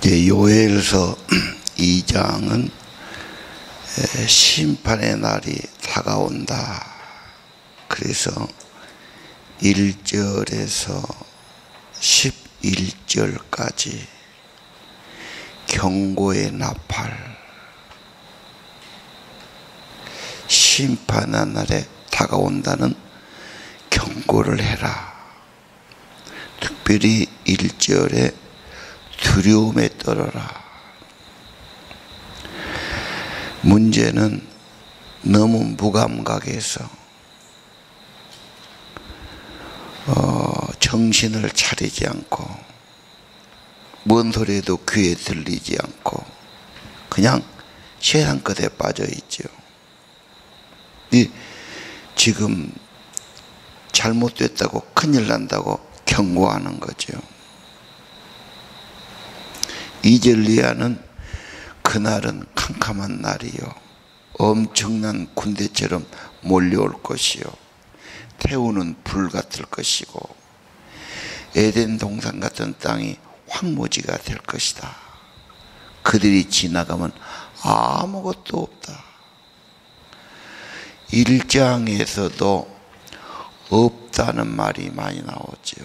이제 요엘서 2장은 심판의 날이 다가온다. 그래서 1절에서 11절까지 경고의 나팔, 심판의 날에 다가온다는 경고를 해라. 특별히 1절에 두려움에 떨어라. 문제는 너무 무감각해서 정신을 차리지 않고 뭔 소리에도 귀에 들리지 않고 그냥 세상 끝에 빠져 있죠. 지금 잘못됐다고 큰일 난다고 경고하는 거죠. 이젤리야는 그날은 캄캄한 날이요, 엄청난 군대처럼 몰려올 것이요, 태우는 불 같을 것이고 에덴 동산 같은 땅이 황무지가 될 것이다. 그들이 지나가면 아무것도 없다. 1장에서도 없다는 말이 많이 나오죠.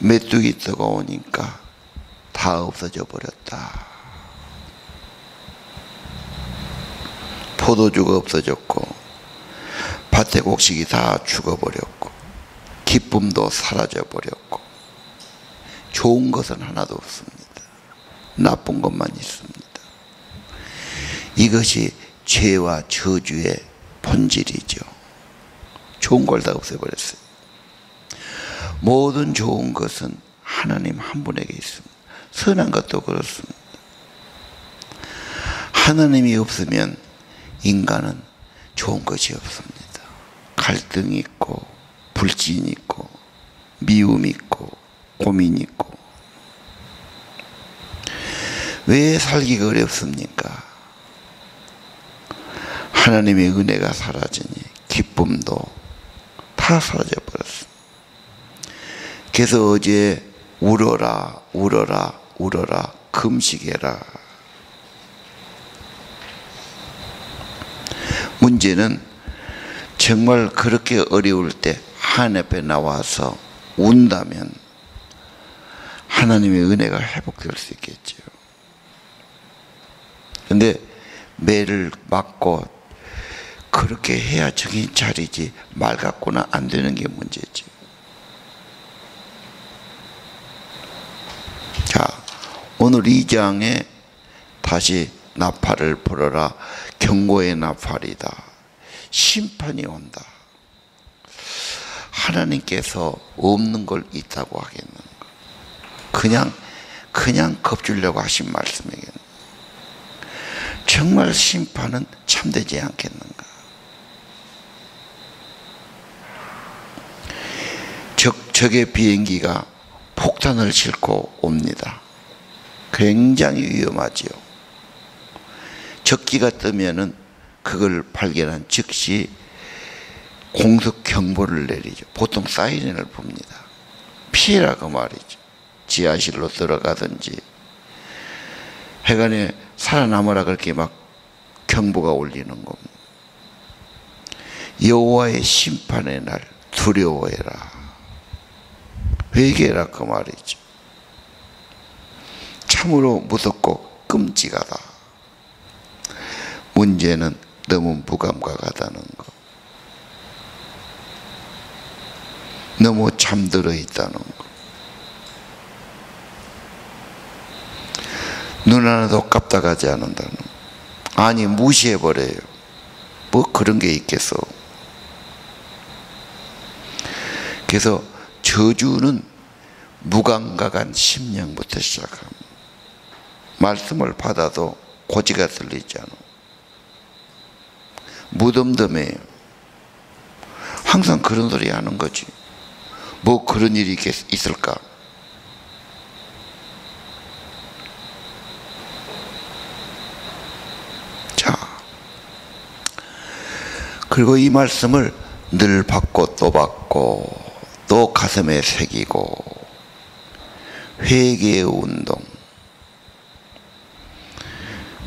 메뚜기 떠가 오니까 다 없어져 버렸다. 포도주가 없어졌고 밭의 곡식이 다 죽어버렸고 기쁨도 사라져 버렸고 좋은 것은 하나도 없습니다. 나쁜 것만 있습니다. 이것이 죄와 저주의 본질이죠. 좋은 걸 다 없애버렸어요. 모든 좋은 것은 하나님 한 분에게 있습니다. 선한 것도 그렇습니다. 하나님이 없으면 인간은 좋은 것이 없습니다. 갈등이 있고 불신이 있고 미움이 있고 고민이 있고. 왜 살기가 어렵습니까? 하나님의 은혜가 사라지니 기쁨도 다 사라져 버렸습니다. 그래서 어제 울어라 울어라 울어라 금식해라. 문제는 정말 그렇게 어려울 때 하나님 앞에 나와서 운다면 하나님의 은혜가 회복될 수 있겠죠. 근데 매를 맞고 그렇게 해야 정신 차리지 말 갖고는 안 되는 게 문제죠. 자, 오늘 2장에 다시 나팔을 불어라. 경고의 나팔이다. 심판이 온다. 하나님께서 없는 걸 있다고 하겠는가? 그냥 겁주려고 하신 말씀이겠는가? 정말 심판은 참되지 않겠는가? 적의 비행기가 폭탄을 싣고 옵니다. 굉장히 위험하지요. 적기가 뜨면은 그걸 발견한 즉시 공습 경보를 내리죠. 보통 사이렌을 봅니다. 피해라 그 말이죠. 지하실로 들어가든지 해관에 살아남으라 그렇게 막 경보가 울리는 겁니다. 여호와의 심판의 날 두려워해라. 회개해라 그 말이죠. 참으로 무섭고 끔찍하다. 문제는 너무 무감각하다는 것, 너무 잠들어 있다는 것, 눈 하나도 깜빡하지 않는다는 것. 아니 무시해버려요. 뭐 그런 게 있겠어. 그래서 저주는 무감각한 심령부터 시작합니다. 말씀을 받아도 고지가 들리지 않아. 무덤덤해요. 항상 그런 소리 하는 거지. 뭐 그런 일이 있을까? 자, 그리고 이 말씀을 늘 받고 또 받고 또 가슴에 새기고 회개의 운동.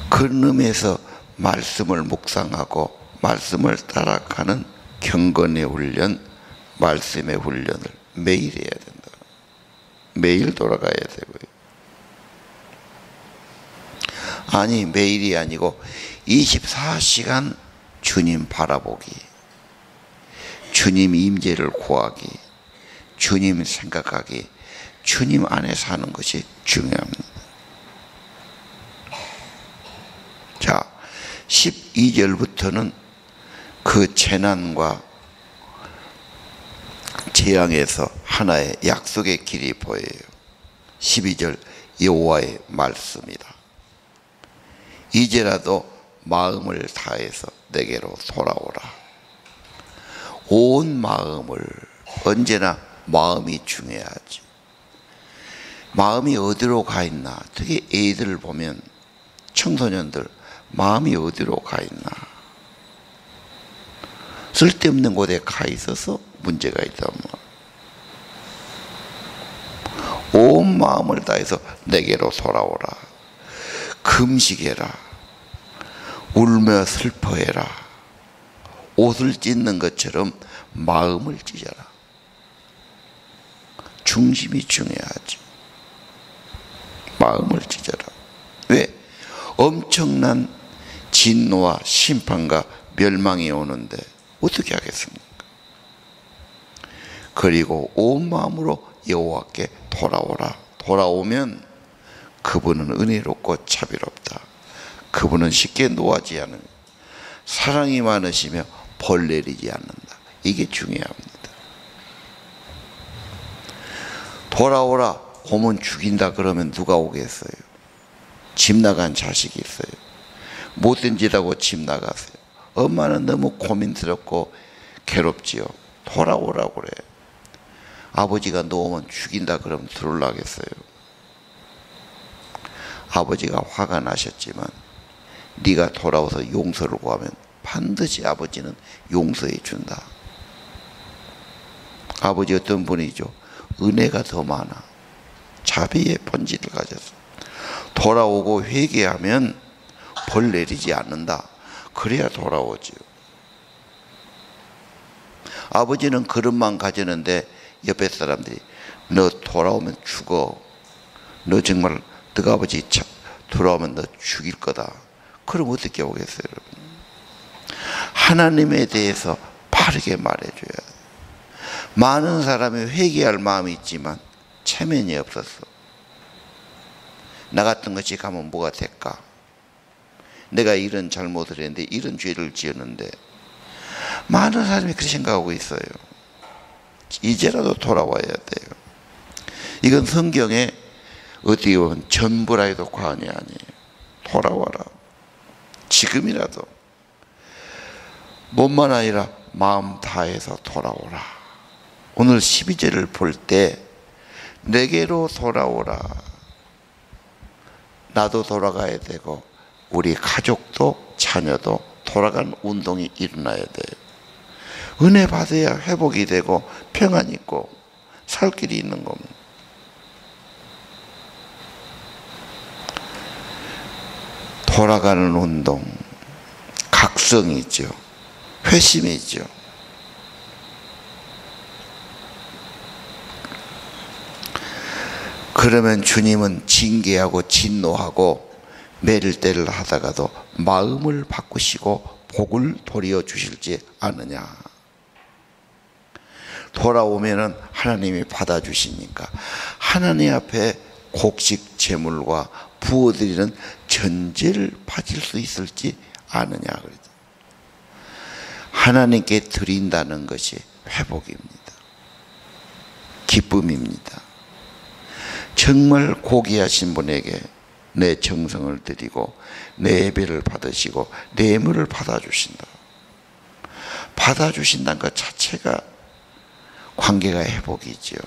그런 의미에서 말씀을 묵상하고 말씀을 따라가는 경건의 훈련, 말씀의 훈련을 매일 해야 된다. 매일 돌아가야 되고요. 아니, 매일이 아니고 24시간 주님 바라보기, 주님 임재를 구하기, 주님 생각하기, 주님 안에 사는 것이 중요합니다. 자, 12절부터는 그 재난과 재앙에서 하나의 약속의 길이 보여요. 12절 여호와의 말씀이다. 이제라도 마음을 다해서 내게로 돌아오라. 온 마음을, 언제나 마음이 중요하지. 마음이 어디로 가 있나. 특히 애들을 보면, 청소년들 마음이 어디로 가 있나. 쓸데없는 곳에 가 있어서 문제가 있다. 온 마음을 다해서 내게로 돌아오라. 금식해라. 울며 슬퍼해라. 옷을 찢는 것처럼 마음을 찢어라. 중심이 중요하지. 마음을 찢어라. 왜? 엄청난 진노와 심판과 멸망이 오는데 어떻게 하겠습니까? 그리고 온 마음으로 여호와께 돌아오라. 돌아오면 그분은 은혜롭고 자비롭다. 그분은 쉽게 노하지 않으며 사랑이 많으시며 벌 내리지 않는다. 이게 중요합니다. 돌아오라. 오면 죽인다 그러면 누가 오겠어요? 집 나간 자식이 있어요. 못된 짓 하고 집 나가세요. 엄마는 너무 고민스럽고 괴롭지요. 돌아오라고 그래. 아버지가 놓으면 죽인다 그러면 들어오려겠어요? 아버지가 화가 나셨지만 네가 돌아와서 용서를 구하면 반드시 아버지는 용서해 준다. 아버지 어떤 분이죠? 은혜가 더 많아. 자비의 본질을 가져서 돌아오고 회개하면 벌 내리지 않는다. 그래야 돌아오지요. 아버지는 그릇만 가지는데 옆에 사람들이 너 돌아오면 죽어. 너 정말 너가 아버지 돌아오면 너 죽일 거다. 그럼 어떻게 오겠어요, 여러분? 하나님에 대해서 바르게 말해줘야 돼. 많은 사람이 회개할 마음이 있지만 체면이 없었어. 나 같은 것이 가면 뭐가 될까? 내가 이런 잘못을 했는데, 이런 죄를 지었는데, 많은 사람이 그렇게 생각하고 있어요. 이제라도 돌아와야 돼요. 이건 성경에 어떻게 보면 전부라 해도 과언이 아니에요. 돌아와라. 지금이라도. 몸만 아니라 마음 다해서 돌아오라. 오늘 12절을 볼 때 내게로 돌아오라. 나도 돌아가야 되고 우리 가족도 자녀도 돌아가는 운동이 일어나야 돼요. 은혜 받아야 회복이 되고 평안이 있고 살 길이 있는 겁니다. 돌아가는 운동, 각성이 있죠. 회심이 있죠. 그러면 주님은 징계하고 진노하고 매를 때를 하다가도 마음을 바꾸시고 복을 도리어 주실지 않느냐. 돌아오면은 하나님이 받아주시니까 하나님 앞에 곡식 제물과 부어드리는 전제를 바칠 수 있을지 아느냐. 하나님께 드린다는 것이 회복입니다. 기쁨입니다. 정말 고귀하신 분에게 내 정성을 드리고 내 예배를 받으시고 내 예물을 받아주신다. 받아주신다는 것 자체가 관계가 회복이지요.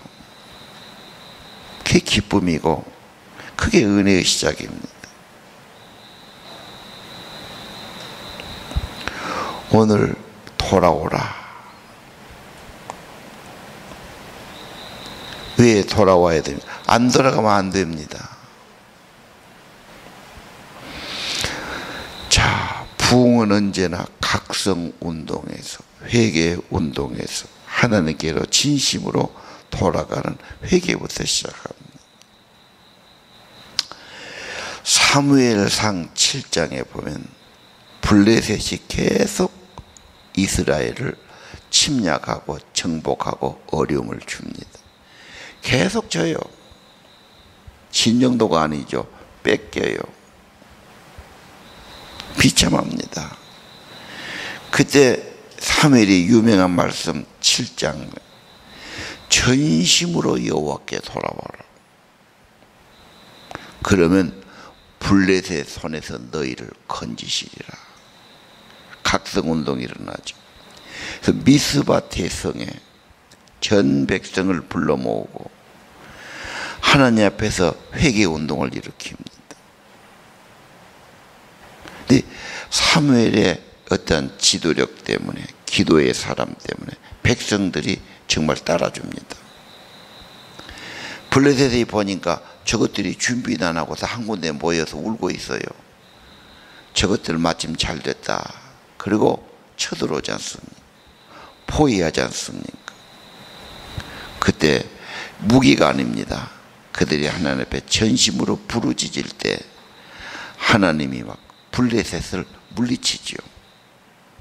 그게 기쁨이고 그게 은혜의 시작입니다. 오늘 돌아오라. 왜 돌아와야 됩니까? 안 돌아가면 안 됩니다. 자, 부흥은 언제나 각성운동에서, 회개운동에서 하나님께로 진심으로 돌아가는 회개부터 시작합니다. 사무엘상 7장에 보면 블레셋이 계속 이스라엘을 침략하고 정복하고 어려움을 줍니다. 계속 져요. 진 정도가 아니죠. 뺏겨요. 비참합니다. 그때 사무엘이 유명한 말씀 7장, 전심으로 여호와께 돌아와라. 그러면 블레셋 손에서 너희를 건지시리라. 각성운동이 일어나죠. 그래서 미스바테 성에 전 백성을 불러 모으고 하나님 앞에서 회개운동을 일으킵니다. 근데 사무엘의 어떤 지도력 때문에, 기도의 사람 때문에 백성들이 정말 따라줍니다. 블레셋이 보니까 저것들이 준비도 안 하고서 한 군데 모여서 울고 있어요. 저것들 마침 잘 됐다. 그리고 쳐들어오지 않습니까? 포위하지 않습니까? 그때 무기가 아닙니다. 그들이 하나님 앞에 전심으로 부르짖을 때 하나님이 막 블레셋을 물리치죠.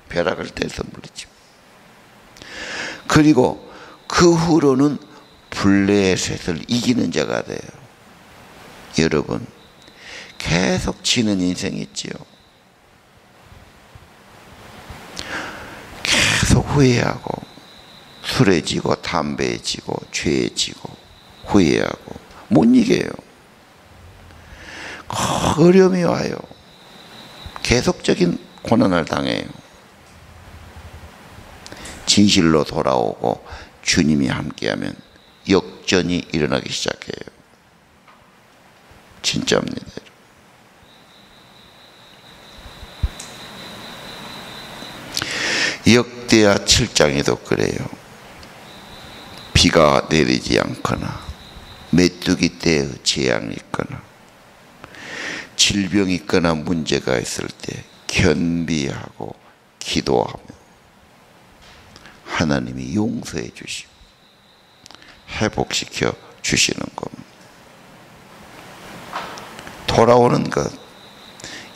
벼락을 떼서 물리치죠. 그리고 그 후로는 블레셋을 이기는 자가 돼요. 여러분, 계속 지는 인생이 있지요. 계속 후회하고 술에 지고 담배에 지고 죄에 지고 후회하고 못 이겨요. 어려움이 와요. 계속적인 고난을 당해요. 진실로 돌아오고 주님이 함께하면 역전이 일어나기 시작해요. 진짜입니다. 역대하 7장에도 그래요. 비가 내리지 않거나 메뚜기 때의 재앙이 있거나 질병이 있거나 문제가 있을 때 견비하고 기도하며 하나님이 용서해 주시고 회복시켜 주시는 겁니다. 돌아오는 것,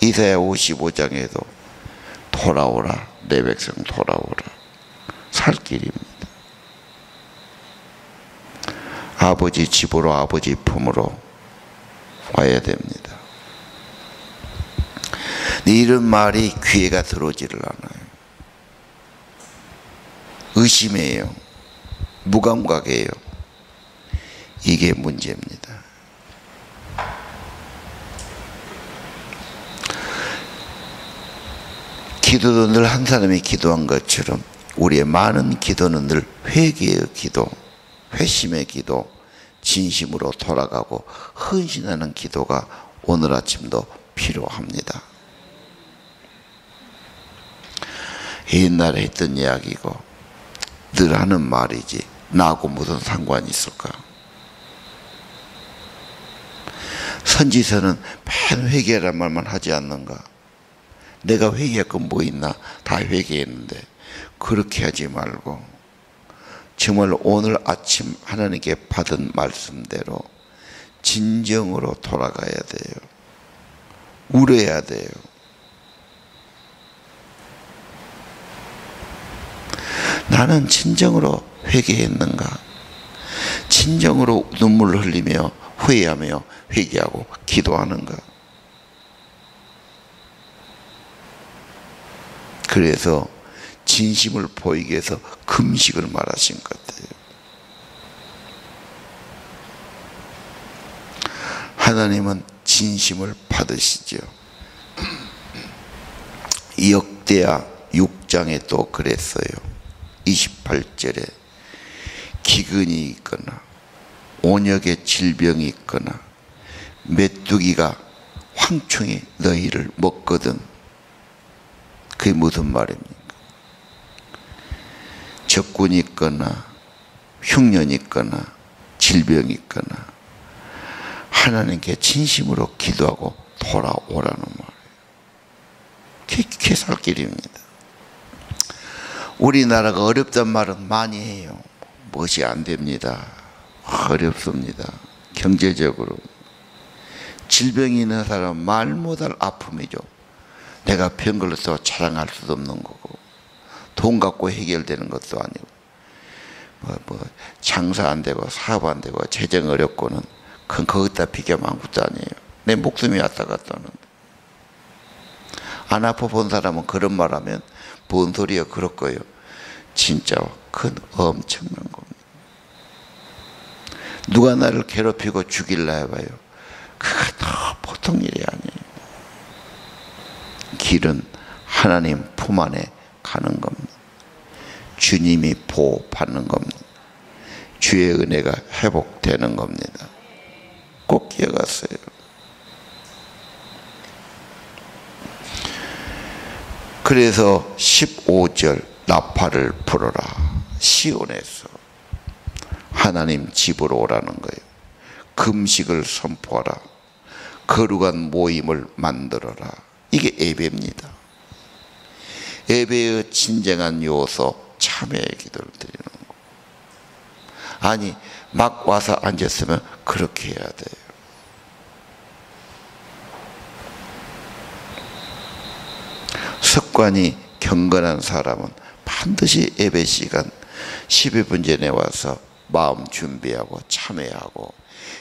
이사야 55장에도 돌아오라, 내 백성 돌아오라, 살 길입니다. 아버지 집으로, 아버지 품으로 와야 됩니다. 이런 말이 귀에가 들어오지를 않아요. 의심해요. 무감각해요. 이게 문제입니다. 기도도 늘 한 사람이 기도한 것처럼 우리의 많은 기도는 늘 회개의 기도, 회심의 기도, 진심으로 돌아가고 헌신하는 기도가 오늘 아침도 필요합니다. 옛날에 했던 이야기고 늘 하는 말이지 나하고 무슨 상관이 있을까? 선지서는 맨 회개란 말만 하지 않는가? 내가 회개할 건 뭐 있나? 다 회개했는데 그렇게 하지 말고 정말 오늘 아침 하나님께 받은 말씀대로 진정으로 돌아가야 돼요. 울어야 돼요. 나는 진정으로 회개했는가? 진정으로 눈물을 흘리며 후회하며 회개하고 기도하는가? 그래서 진심을 보이기 위해서 금식을 말하신 것 같아요. 하나님은 진심을 받으시죠. 역대하 6장에 또 그랬어요. 28절에 기근이 있거나 온역의 질병이 있거나 메뚜기가 황충이 너희를 먹거든. 그게 무슨 말입니까? 적군이 있거나 흉년이 있거나 질병이 있거나 하나님께 진심으로 기도하고 돌아오라는 말이에요. 그게 살 길입니다. 우리나라가 어렵단 말은 많이 해요. 무엇이 안 됩니다. 어렵습니다. 경제적으로. 질병이 있는 사람은 말 못할 아픔이죠. 내가 병 걸려서 자랑할 수도 없는 거고, 돈 갖고 해결되는 것도 아니고, 장사 안 되고 사업 안 되고 재정 어렵고는 그건 거기다 비교하면 아무것도 아니에요. 내 목숨이 왔다 갔다 하는데. 안 아파 본 사람은 그런 말 하면 뭔 소리야 그럴 거예요. 진짜 큰 엄청난 겁니다. 누가 나를 괴롭히고 죽일라 해봐요. 그거 다 보통 일이 아니에요. 길은 하나님 품 안에 가는 겁니다. 주님이 보호받는 겁니다. 주의 은혜가 회복되는 겁니다. 꼭 기억하세요. 그래서 15절 나팔을 불어라. 시온에서 하나님 집으로 오라는 거예요. 금식을 선포하라. 거룩한 모임을 만들어라. 이게 예배입니다. 예배의 진정한 요소, 참회의 기도를 드리는 거. 아니 막 와서 앉았으면 그렇게 해야 돼요. 습관이 경건한 사람은 반드시 예배 시간 12분 전에 와서 마음 준비하고 참회하고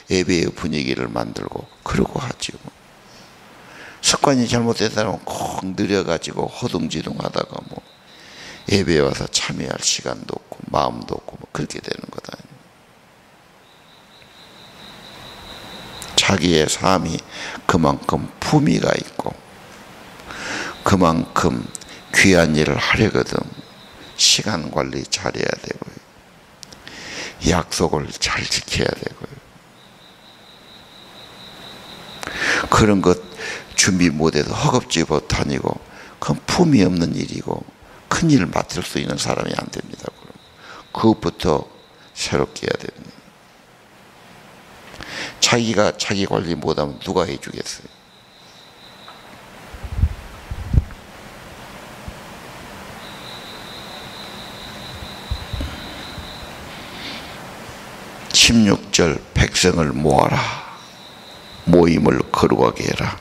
예배의 분위기를 만들고 그러고 하죠. 습관이 잘못된 사람은 꼭 느려가지고 허둥지둥 하다가 예배에 와서 참여할 시간도 없고 마음도 없고 그렇게 되는 거다. 자기의 삶이 그만큼 품위가 있고 그만큼 귀한 일을 하려거든 시간 관리 잘해야 되고요. 약속을 잘 지켜야 되고요. 그런 것 준비 못해서 허겁지겁 다니고 그건 품이 없는 일이고 큰 일을 맡을 수 있는 사람이 안 됩니다. 그것부터 새롭게 해야 됩니다. 자기가 자기 관리 못하면 누가 해주겠어요? (16절) 백성을 모아라. 모임을 거룩하게 해라.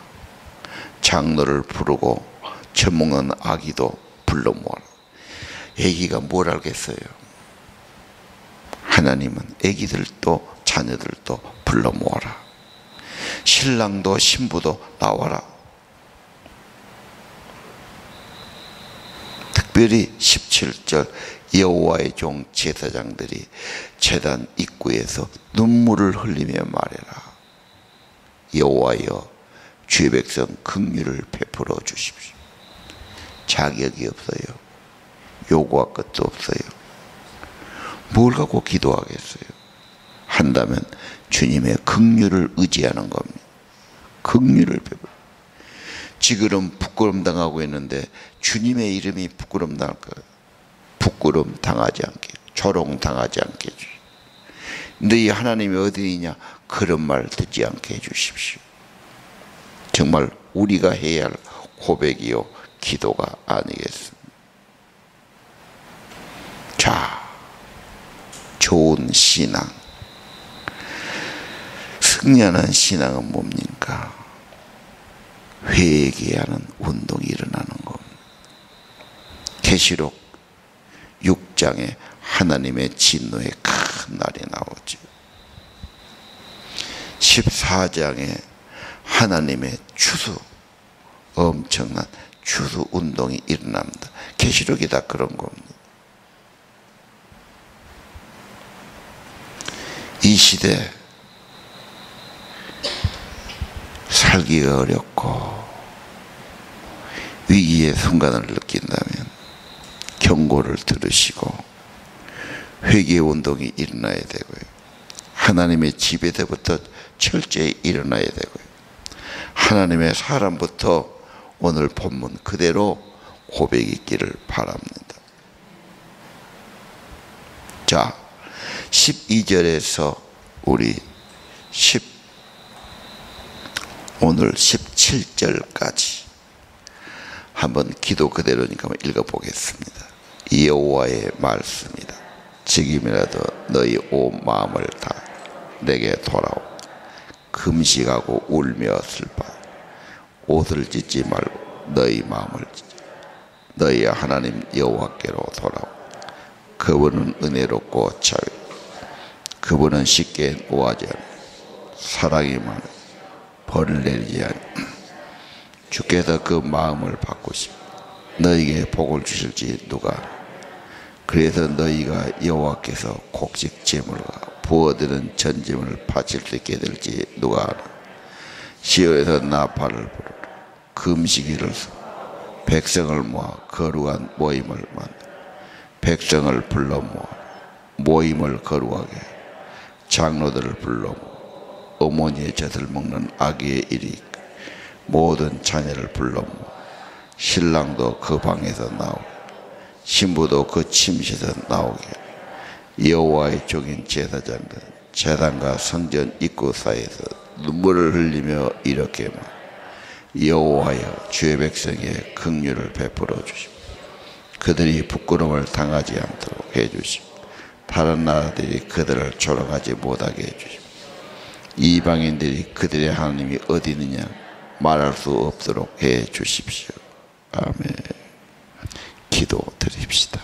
장로를 부르고 젖먹는 아기도 불러 모아라. 아기가 뭘 알겠어요? 하나님은 아기들도 자녀들도 불러 모아라. 신랑도 신부도 나와라. 특별히 17절 여호와의 종 제사장들이 제단 입구에서 눈물을 흘리며 말해라. 여호와여 주의 백성 긍휼을 베풀어 주십시오. 자격이 없어요. 요구할 것도 없어요. 뭘 갖고 기도하겠어요? 한다면 주님의 긍휼을 의지하는 겁니다. 긍휼을 베풀어. 지금 부끄럼 당하고 있는데 주님의 이름이 부끄럼 당할 거예요. 부끄럼 당하지 않게, 조롱 당하지 않게 해주십시오. 너희 하나님이 어디 있냐? 그런 말 듣지 않게 해주십시오. 정말 우리가 해야 할 고백이요 기도가 아니겠습니까? 자, 좋은 신앙, 승리하는 신앙은 뭡니까? 회개하는 운동이 일어나는 겁니다. 계시록 6장에 하나님의 진노의 큰 날이 나오죠. 14장에 하나님의 추수, 엄청난 추수 운동이 일어납니다. 계시록이 다 그런 겁니다. 이 시대 살기가 어렵고 위기의 순간을 느낀다면 경고를 들으시고 회개 운동이 일어나야 되고요. 하나님의 집에서부터 철저히 일어나야 되고요. 하나님의 사람부터 오늘 본문 그대로 고백이 있기를 바랍니다. 자, 12절에서 우리 오늘 17절까지 한번 기도 그대로니까 한번 읽어보겠습니다. 여호와의 말씀이다. 지금이라도 너희 온 마음을 다 내게 돌아오. 금식하고 울며 슬퍼 옷을 찢지 말고 너희 마음을 찢어 너희 하나님 여호와께로 돌아오. 그분은 은혜롭고 자비, 그분은 쉽게 노하지 않아 사랑이 많아 벌을 내리지 않아. 주께서 그 마음을 바꾸시고 너희에게 복을 주실지 누가 알아. 그래서 너희가 여호와께서 곡식 제물과 부어드는 전제물을 바칠 수 있게 될지 누가 알아. 시온에서 나팔을 부르라. 금식일을 백성을 모아 거룩한 모임을 만들어 백성을 불러 모아 모임을 거룩하게 장로들을 불러 모아 어머니의 젖을 먹는 아기의 일이 모든 자녀를 불러 모아 신랑도 그 방에서 나오게 신부도 그 침실에서 나오게 여호와의 종인 제사장들 제단과 성전 입구 사이에서 눈물을 흘리며 이렇게 말 여호와여 주의 백성에게 긍휼을 베풀어 주시고 그들이 부끄러움을 당하지 않도록 해주시고 다른 나라들이 그들을 조롱하지 못하게 해주시고 이방인들이 그들의 하나님이 어디 있느냐 말할 수 없도록 해 주십시오. 아멘. 기도 드립시다.